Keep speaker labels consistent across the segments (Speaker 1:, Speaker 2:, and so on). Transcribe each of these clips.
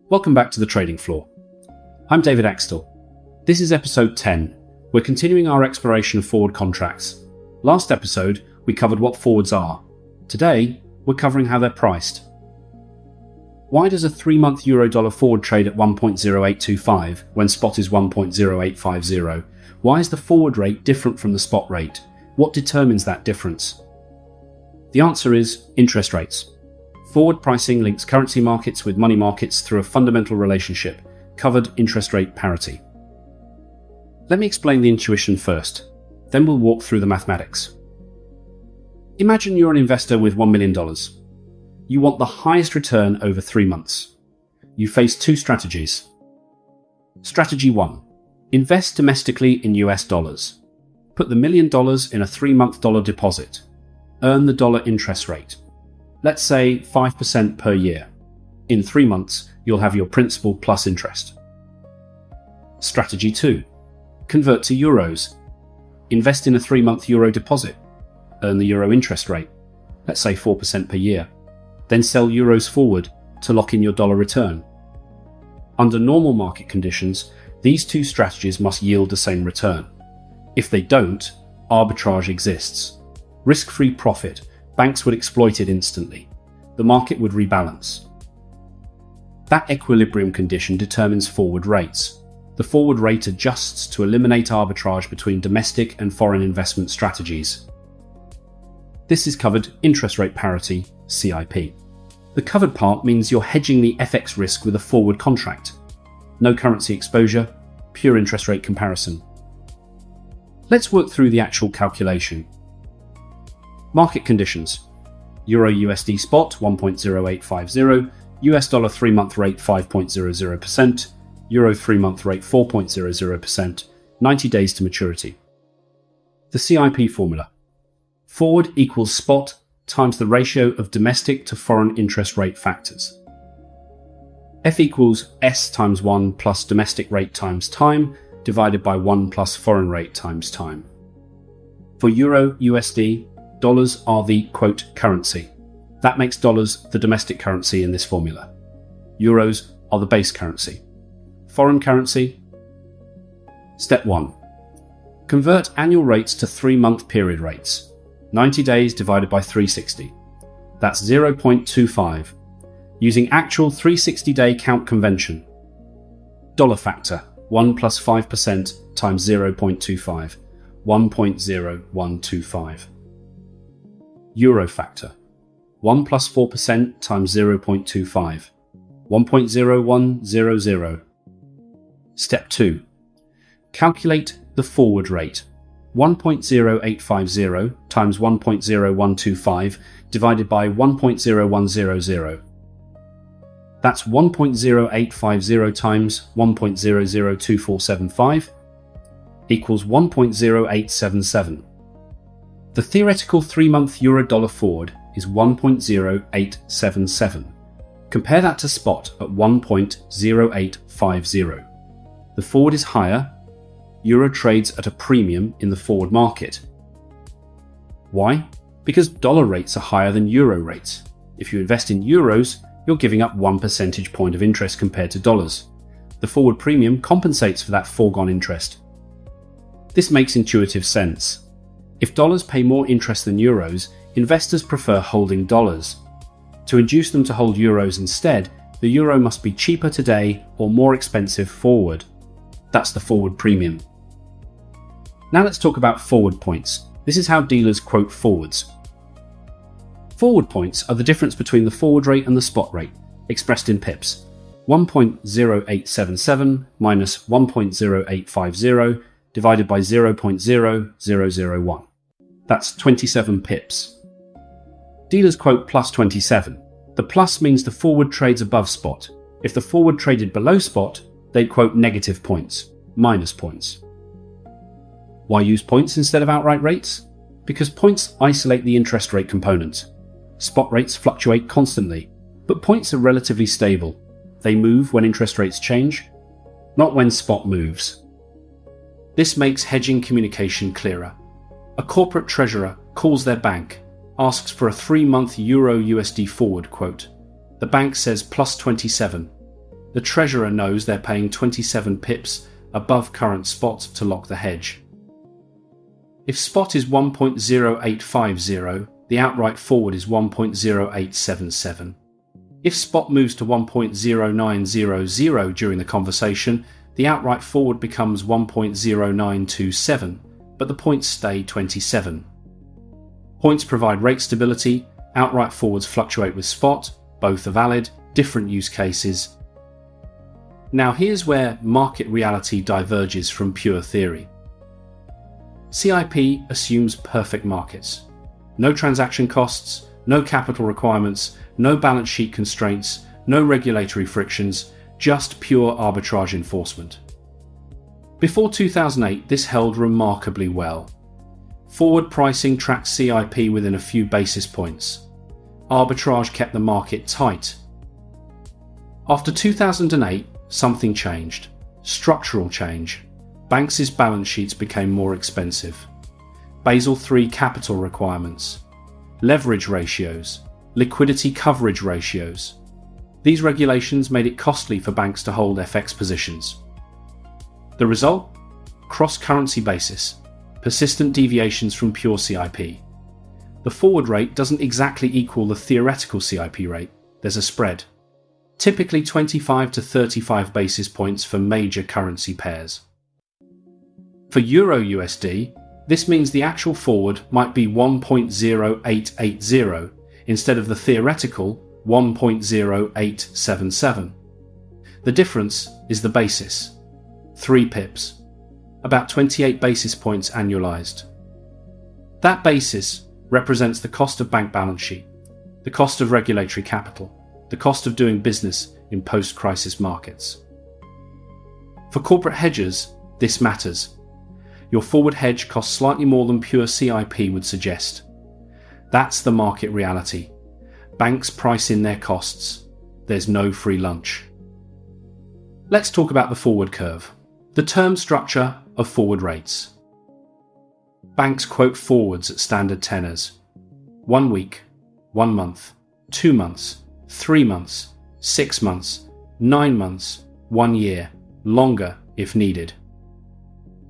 Speaker 1: Welcome back to the trading floor. I'm David Axtell. This is episode 10. We're continuing our exploration of forward contracts. Last episode, we covered what forwards are. Today, we're covering how they're priced. Why does a 3-month euro-dollar forward trade at 1.0825 when spot is 1.0850? Why is the forward rate different from the spot rate? What determines that difference? The answer is interest rates. Forward pricing links currency markets with money markets through a fundamental relationship, covered interest rate parity. Let me explain the intuition first, then we'll walk through the mathematics. Imagine you're an investor with $1 million. You want the highest return over 3 months. You face two strategies. Strategy 1. Invest domestically in US dollars. Put the $1 million in a 3-month dollar deposit. Earn the dollar interest rate. Let's say 5% per year. In 3 months, you'll have your principal plus interest. Strategy 2. Convert to euros. Invest in a 3-month euro deposit. Earn the euro interest rate. Let's say 4% per year. Then sell euros forward to lock in your dollar return. Under normal market conditions, these two strategies must yield the same return. If they don't, arbitrage exists. Risk-free profit. Banks would exploit it instantly. The market would rebalance. That equilibrium condition determines forward rates. The forward rate adjusts to eliminate arbitrage between domestic and foreign investment strategies. This is covered interest rate parity, CIP. The covered part means you're hedging the FX risk with a forward contract. No currency exposure, pure interest rate comparison. Let's work through the actual calculation. Market conditions. Euro USD spot 1.0850, US dollar 3-month rate 5.00%, Euro 3-month rate 4.00%, 90 days to maturity. The CIP formula. Forward equals spot times the ratio of domestic to foreign interest rate factors. F equals S times 1 plus domestic rate times time divided by 1 plus foreign rate times time. For Euro USD, dollars are the, quote, currency. That makes dollars the domestic currency in this formula. Euros are the base currency. Foreign currency. Step 1. Convert annual rates to 3-month period rates. 90 days divided by 360. That's 0.25. Using actual 360-day count convention. Dollar factor, 1 plus 5% times 0.25. 1.0125. Euro factor, 1 plus 4% times 0.25, 1.0100. Step 2. Calculate the forward rate, 1.0850 times 1.0125 divided by 1.0100. That's 1.0850 times 1.002475 equals 1.0877. The theoretical 3-month euro-dollar forward is 1.0877. Compare that to spot at 1.0850. The forward is higher. Euro trades at a premium in the forward market. Why? Because dollar rates are higher than euro rates. If you invest in euros, you're giving up 1 percentage point of interest compared to dollars. The forward premium compensates for that foregone interest. This makes intuitive sense. If dollars pay more interest than euros, investors prefer holding dollars. To induce them to hold euros instead, the euro must be cheaper today or more expensive forward. That's the forward premium. Now let's talk about forward points. This is how dealers quote forwards. Forward points are the difference between the forward rate and the spot rate, expressed in pips. 1.0877 minus 1.0850 divided by 0.0001. That's 27 pips. Dealers quote plus 27. The plus means the forward trades above spot. If the forward traded below spot, they'd quote negative points, minus points. Why use points instead of outright rates? Because points isolate the interest rate component. Spot rates fluctuate constantly, but points are relatively stable. They move when interest rates change, not when spot moves. This makes hedging communication clearer. A corporate treasurer calls their bank, asks for a 3-month Euro USD forward quote. The bank says plus 27. The treasurer knows they're paying 27 pips above current spot to lock the hedge. If spot is 1.0850, the outright forward is 1.0877. If spot moves to 1.0900 during the conversation, the outright forward becomes 1.0927, but the points stay 27. Points provide rate stability, outright forwards fluctuate with spot, both are valid, different use cases. Now here's where market reality diverges from pure theory. CIP assumes perfect markets. No transaction costs, no capital requirements, no balance sheet constraints, no regulatory frictions, just pure arbitrage enforcement. Before 2008, this held remarkably well. Forward pricing tracked CIP within a few basis points. Arbitrage kept the market tight. After 2008, something changed. Structural change. Banks' balance sheets became more expensive. Basel III capital requirements, leverage ratios, liquidity coverage ratios. These regulations made it costly for banks to hold FX positions. The result? Cross-currency basis, persistent deviations from pure CIP. The forward rate doesn't exactly equal the theoretical CIP rate, there's a spread. Typically 25 to 35 basis points for major currency pairs. For Euro USD, this means the actual forward might be 1.0880 instead of the theoretical 1.0877. The difference is the basis, 3 pips, about 28 basis points annualized. That basis represents the cost of bank balance sheet, the cost of regulatory capital, the cost of doing business in post-crisis markets. For corporate hedgers, this matters. Your forward hedge costs slightly more than pure CIP would suggest. That's the market reality. Banks price in their costs. There's no free lunch. Let's talk about the forward curve, the term structure of forward rates. Banks quote forwards at standard tenors. 1 week, 1 month, 2 months, 3 months, 6 months, 9 months, 1 year, longer if needed.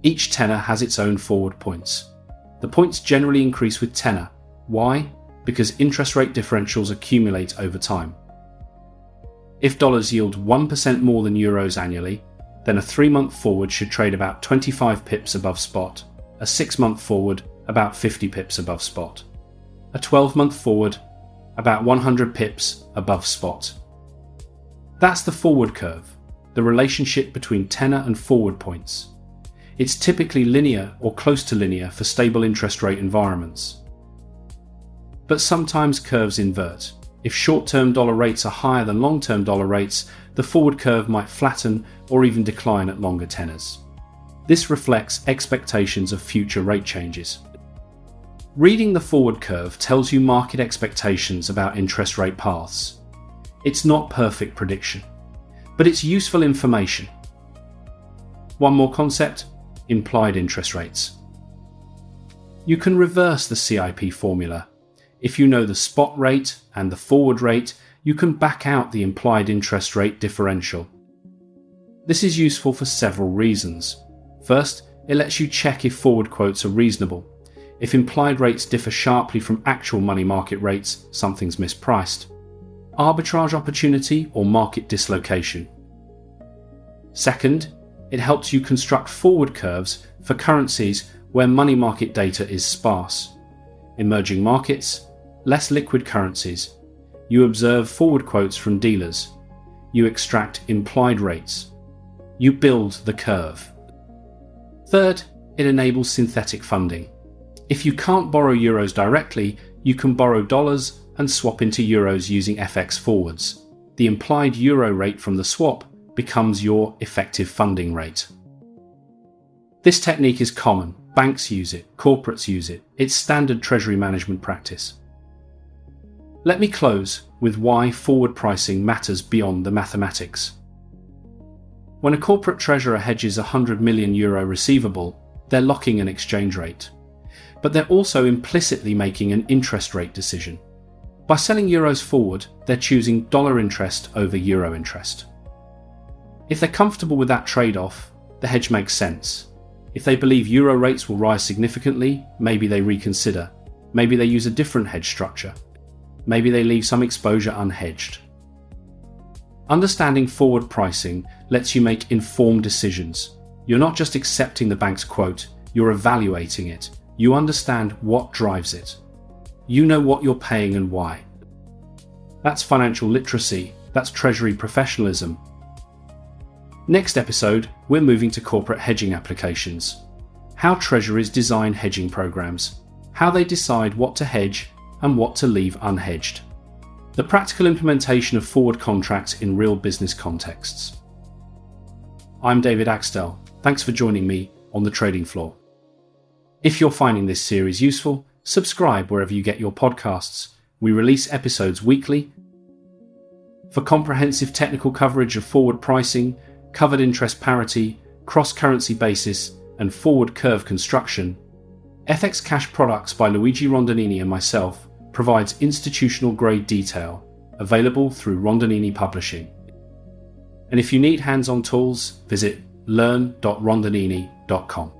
Speaker 1: Each tenor has its own forward points. The points generally increase with tenor. Why? Because interest rate differentials accumulate over time. If dollars yield 1% more than euros annually, then a 3-month forward should trade about 25 pips above spot, a 6-month forward about 50 pips above spot, a 12-month forward about 100 pips above spot. That's the forward curve, the relationship between tenor and forward points. It's typically linear or close to linear for stable interest rate environments. But sometimes curves invert. If short-term dollar rates are higher than long-term dollar rates, the forward curve might flatten or even decline at longer tenors. This reflects expectations of future rate changes. Reading the forward curve tells you market expectations about interest rate paths. It's not perfect prediction, but it's useful information. One more concept: implied interest rates. You can reverse the CIP formula. If you know the spot rate and the forward rate, you can back out the implied interest rate differential. This is useful for several reasons. First, it lets you check if forward quotes are reasonable. If implied rates differ sharply from actual money market rates, something's mispriced. Arbitrage opportunity or market dislocation. Second, it helps you construct forward curves for currencies where money market data is sparse. Emerging markets, less liquid currencies. You observe forward quotes from dealers. You extract implied rates. You build the curve. Third, it enables synthetic funding. If you can't borrow euros directly, you can borrow dollars and swap into euros using FX forwards. The implied euro rate from the swap becomes your effective funding rate. This technique is common. Banks use it, corporates use it. It's standard treasury management practice. Let me close with why forward pricing matters beyond the mathematics. When a corporate treasurer hedges a €100 million receivable, they're locking an exchange rate. But they're also implicitly making an interest rate decision. By selling euros forward, they're choosing dollar interest over euro interest. If they're comfortable with that trade-off, the hedge makes sense. If they believe euro rates will rise significantly, maybe they reconsider. Maybe they use a different hedge structure. Maybe they leave some exposure unhedged. Understanding forward pricing lets you make informed decisions. You're not just accepting the bank's quote, you're evaluating it. You understand what drives it. You know what you're paying and why. That's financial literacy. That's treasury professionalism. Next episode, we're moving to corporate hedging applications. How treasuries design hedging programs. How they decide what to hedge and what to leave unhedged. The practical implementation of forward contracts in real business contexts. I'm David Axtell. Thanks for joining me on the trading floor. If you're finding this series useful, subscribe wherever you get your podcasts. We release episodes weekly. For comprehensive technical coverage of forward pricing, covered interest parity, cross-currency basis, and forward curve construction, FX Cash Products by Luigi Rondinini and myself provides institutional-grade detail, available through Rondinini Publishing. And if you need hands-on tools, visit learn.rondinini.com.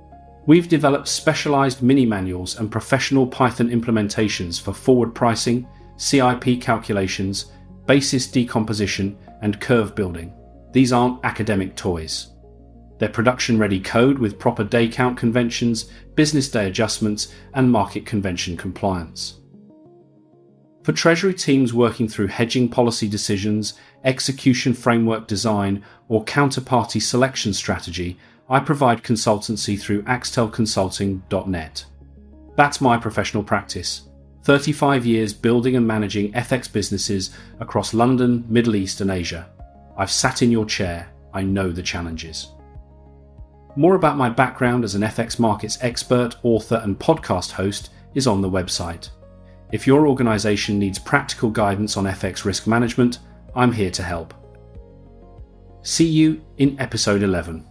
Speaker 1: We've developed specialized mini-manuals and professional Python implementations for forward pricing, CIP calculations, basis decomposition, and curve building. These aren't academic toys. They're production-ready code with proper day count conventions, business day adjustments, and market convention compliance. For Treasury teams working through hedging policy decisions, execution framework design, or counterparty selection strategy, I provide consultancy through axtellconsulting.net. That's my professional practice. 35 years building and managing FX businesses across London, Middle East, and Asia. I've sat in your chair. I know the challenges. More about my background as an FX markets expert, author, and podcast host is on the website. If your organization needs practical guidance on FX risk management, I'm here to help. See you in episode 11.